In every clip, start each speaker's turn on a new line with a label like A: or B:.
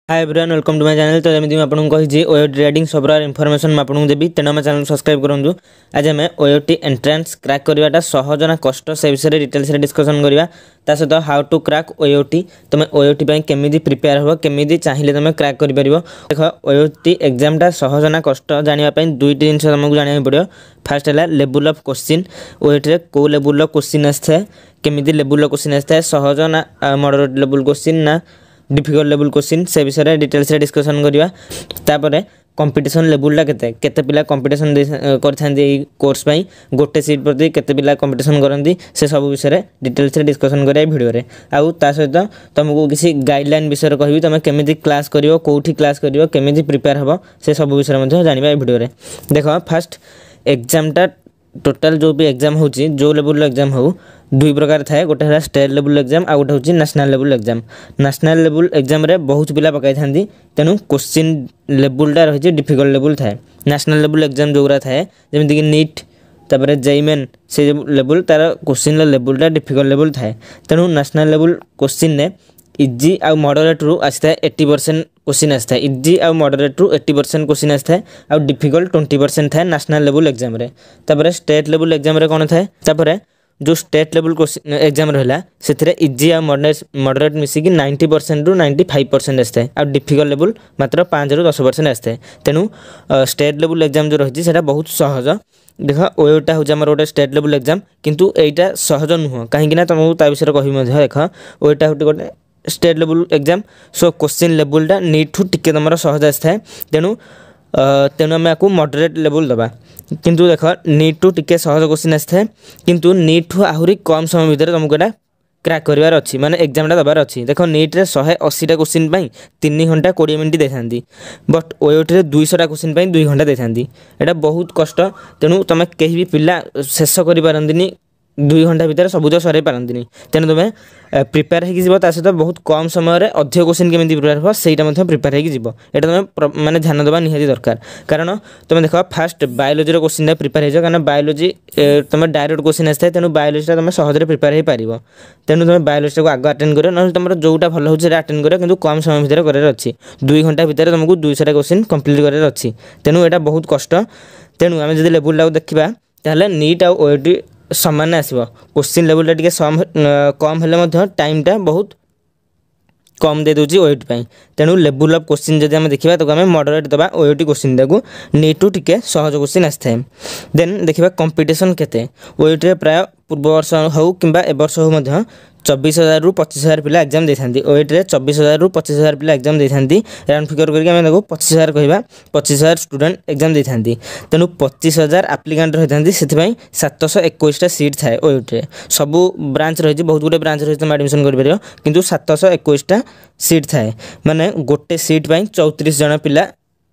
A: Hi everyone welcome to my channel. तो जमी आपको कही ओयो ट्रेडिंग सब इनफॉरमेशन आपको देवी तेणु आम चैनल सब्सक्राइब करूँ। आज आम ओयोटी एंट्रांस क्रैक करवाटा सहज ना कष्ट से विषय डिटेल्स डिस्कसन करवा ता सहित हाउ टू क्रैक ओयोटी तुम ओयोटी केमी प्रिपेयर हो केमी चाहिए तुम क्रैक कर देख ओयोटी एग्जामटा सहज ना कष्ट जानापी दुईट जिन तुमको जाना पड़ो। फास्ट है लेवल ऑफ क्वेश्चन ओयोटी कौ लेवल क्वेश्चन आए केमी लेवल क्वेश्चन आए सहज ना मॉडरेट लेवल क्वेश्चन ना डिफिकल्ट लेवल क्वेश्चन से विषय डिटेल्स डिस्कसन करवा। तापर कंपटीशन लेवलटा केते पिला कंपटीशन करथांती कोर्स पई गोटे सीट प्रति केते पिला कंपटीशन करंती से सब विषय डिटेल्स डिस्कसन करिया वीडियो रे। आउ ता सहित तुमको किसी गाइडलाइन विषय कहबी तुम केमिति क्लास करियो कोठी क्लास करियो केमिति प्रिपेयर हबो से सब विषय मध्ये जानिबा वीडियो रे। देखो फास्ट एग्जामटा टोटाल जो भी एग्जाम होची जो लेवल एग्जाम हो दुई प्रकार थाए गोटे है स्टेट लेवल एग्जाम आ गोटे होची national level exam. National level exam रे बहुत पिला पकाई थांती तेनु क्वेश्चन लेवलटा रही डिफिकल्ट लेवल थाए। नेशनल लेवल एग्जाम जोरा थाए जेमिति कि नीट तापर जेईमेन से लेवल तार क्वेश्चन लेवलटा डिफिकल्ट लेवल थाए। तेनु नेशनल लेवल क्वेश्चन ने इजी आ मॉडरेट रु आसी 80% क्वेश्चन आसी इजी आ मॉडरेट रु 80% क्वेश्चन आसी आ डिफिकल्ट 20% थाए नेशनल लेवल एग्जाम रे। तापर स्टेट लेवल एग्जाम रे कोन थाए तापर जो स्टेट लेवल क्वेश्चन एग्जाम रहा से इजी आ मॉडरेट मिसिकी 90% रु 95% आसी आ डिफिकल्ट लेवल मात्र 5 रु 10% आसी। तेणु स्टेट लेवल एग्जाम जो रही है बहुत सहज। देख ओयोटा हूँ आम गोटे स्टेट लेवल एग्जाम किंतु एटा सहज नुह कहीं तुमको ता विषय कह देख ओयोटा हूँ गोटे state level exam. So question लेवलटा नीट ठू टिके तुम सहज आसी थाए तेणु तेणु आम आपको मॉडरेट लेवल दबा। किंतु देख नीट टू टिके सहज क्वेश्चन आसी थाए किंतु नीट ठू आहरी कम समय भितर तुमको एटा क्रैक करार अच्छी माने एग्जामटा दबार अच्छी। देख नीट रे 180टा क्वेश्चन 3 घंटा 20 मिनट देखाती बट ओयोटी 200टा क्वेश्चन 2 घंटा देखाती। एटा बहुत कष्ट तेणु तुम कहीं भी पिला शेष कर पारंती 2 घंटा भितर सबुज सर पारंती। तेणु तुम प्रिपेयर हो सहित बहुत कम समय अधिक क्वेश्चन केमी प्रिपेयर हो सहीटा प्रिपेयर हो तुम मैंने ध्यान देवा निहाती दरकार। कारण तुम देख फास्ट बायोलोजी क्वेश्चन प्रिपेयर हो कारण बायोलोजी तुम डायरेक्ट क्वेश्चन आए तेणु बायोलोजी तुम सहज प्रिपेयर हो पार। तेणु तुम बायोलोजी को आग अटेंड कर ना तुम जोटा भल हो अटेंड कर कि कम समय भितर करार अच्छी 2 घंटा भितर तुमको 200टा क्वेश्चन कंप्लीट करार अच्छी। तेणु यहाँ बहुत कष्ट। तेणु आम जब लेवलटा देखा ताहले नीट आ ओयोटी सामान आसो क्वेश्चन लेवलटा टे कम हेल्ले टाइमटा बहुत कम दे दूसरी ओयोटी। तेणु लेवल ऑफ क्वेश्चन जब आम देखा तो आम मॉडरेट दबा ओयोटी क्वेश्चन टाक नीट टू टिके सहज क्वेश्चन आसी थाए। देन देखा कंपटीशन केते ओयोटी प्राय पूर्व वर्ष हो कि एवर्ष हो 24,000 रु 25,000 पिला एग्जाम देते ओएटी 24,000 रु 25,000 पिला एग्जाम देते राउंड फिगर करके आम 25,000 कहवा 25,000 स्टूडेंट एग्जाम देते। तेणु 25,000 आप्लिकांट रही से 721टा सीट थाए ओएटी सबू ब्रांच रही बहुत गुटे ब्रांच रही तुम एडमिशन कर किंतु 721टा सीट थाए माने गोटे सीट 34 जन पिला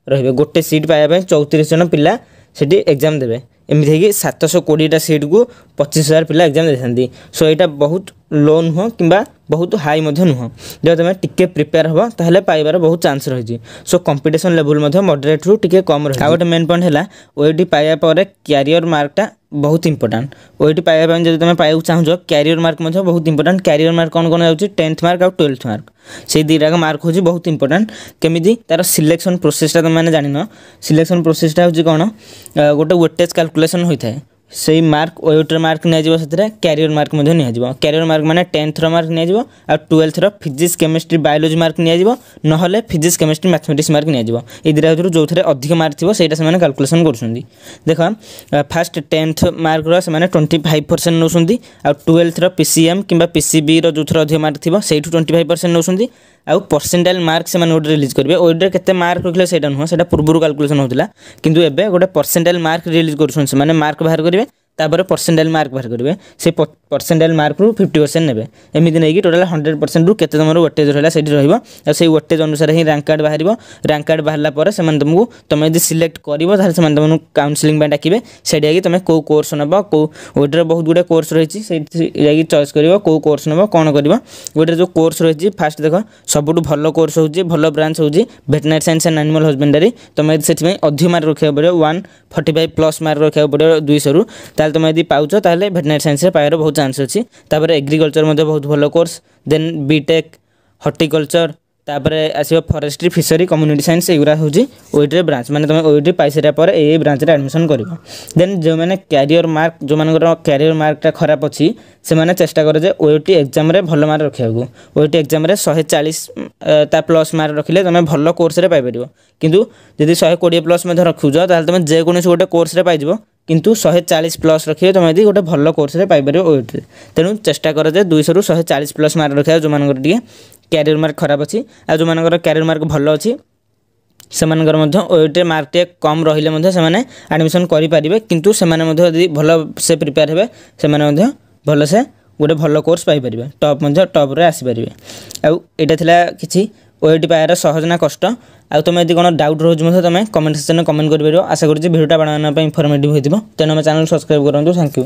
A: रही गोटे सीट पाइबा 34 जन पिला सेठी एग्जाम देवे एमती 720टा सीट को 25,000 पिला एग्जाम देते। सो यहाँ बहुत लो नुह कि बहुत हाई नुह जब तुम टिके प्रिपेयर हम ताहले पाइबार बहुत चांस रही। सो कंपटीशन लेवल मॉडरेट रु टिके कम रही। गोटे मेन पॉइंट है ओएटी पाइबा पर क्यारियर मार्कटा बहुत इंपोर्टाट ओएटी पाइबा जब तुम पाइबा चाहो क्यारियर मार्क बहुत इंपोर्टाट। क्यारियर मार्क कौन कौन जाऊँगी 10th मार्क और 12th मार्क से दुईटा मार्क हूँ बहुत इंपोर्टाट। केमी तार सिलेक्शन प्रोसेसटा तुम मैंने जान सिलेक्शन प्रोसेसटा हूँ कौन गोटे वेटेज कैलकुलेशन होता है से मार्क ओयोटी मार्क निया से क्यारियर मार्क निया। क्यारियर मार्क माने 10th मार्क निया और 12th physics chemistry biology mark निया ना फिजिक्स केमिस्ट्री मैथमेटिक्स मार्क निया। ये दुटा भर जो अधिक मार्क थी से कैलकुलेशन कर देख फास्ट 10th मार्क से 25% नौ और 12th PCM कि PCB जो अधिक मार्क थी से 25% नौ आउ परसेंटाइल मार्क से गोटे रिलीज करेंगे। ओएटी केते मार्क रखिले सेटा नुह सेटा पूर्व कैलकुलेशन होता किंतु एबे गोटे परसेंटाइल मार्क रिलीज कर मार्क बाहर करेंगे तापर परसेंटाइल मार्क बाहर करेंगे से परसेंटाइल मार्क रु 50% नेबे एमती नहीं कि टोटाल 100% रु केते तुम वेटेज रहा से से वेटेज अनुसार ही रैंक कार्ड बाहर रैंक कार्ड बाहर से तुमको तुम यदि सिलेक्ट कर तुमको काउंसलिंग डाकिबे से तुम कौ कोर्स नब कौ ओएटी बहुत गुटे कोर्स रही चॉइस कर कौ कोर्स नब कौन कर ओएटी जो कोर्स रही फास्ट देख सबुठ भल कोर्स हो भल ब्रांच हो veterinary science and animal husbandry तुम यदि से अधिक मार्क रखा पड़ो 145+ मार्क रखा पड़ो 200 रु तुम यदि पाउच ताहले वेटनरी साइंस पाइबार बहुत चांस अच्छी। तापर एग्रीकल्चर बहुत भल कोर्स देन बीटेक हॉर्टिकल्चर तापर आसो फरेस्ट्री फिशरी कम्युनिटी साइंस एगुरा हूँ ओईटी ब्रांच माने तुम ओईटी पाई सारा पर ए ब्रांच रे एडमिशन कर देन जो मैंने कैरियर मार्क जो मान कैरियर मार्कटा खराब अच्छी से मैंने चेष्टा करे ओईटी एग्जाम रे भल मार्क रखा ओईटी एग्जाम रे 140 ता प्लस मार्क रखिले तुम भल कोर्स रे पाई परिबो किंतु जदि 120 प्लस में रखुज ताल तुम जेकोसी गोटे कोर्स रे पाइब किंतु 140 प्लस रखिए तुम यदि गोटे भल कोर्स रे पाई परिबो ओईटी तेणु चेष्टा कर 200 रु 140 प्लस मार्क रखा जो मान कैरियर मार्क खराब अच्छी आ जो मान कैरियर मार्क भल अच्छी से ओईटी मार्क टे कम रहिले से एडमिशन करेंगे किंतु से भल से प्रिपेयर हे से भल से गोटे भल कोर्स पाइपर टॉप रे आसीपर आईटा कि ओईटी पाइबार सहज ना कष्ट आ तुम यदि कौन डाउट रोज तुम कमेंट सेक्शन में कमेंट कर आशा करुँच भिडियोटा आपको इनफर्मेटिव होती तेणु आम चैनल सब्सक्राइब करूँ थैंक यू।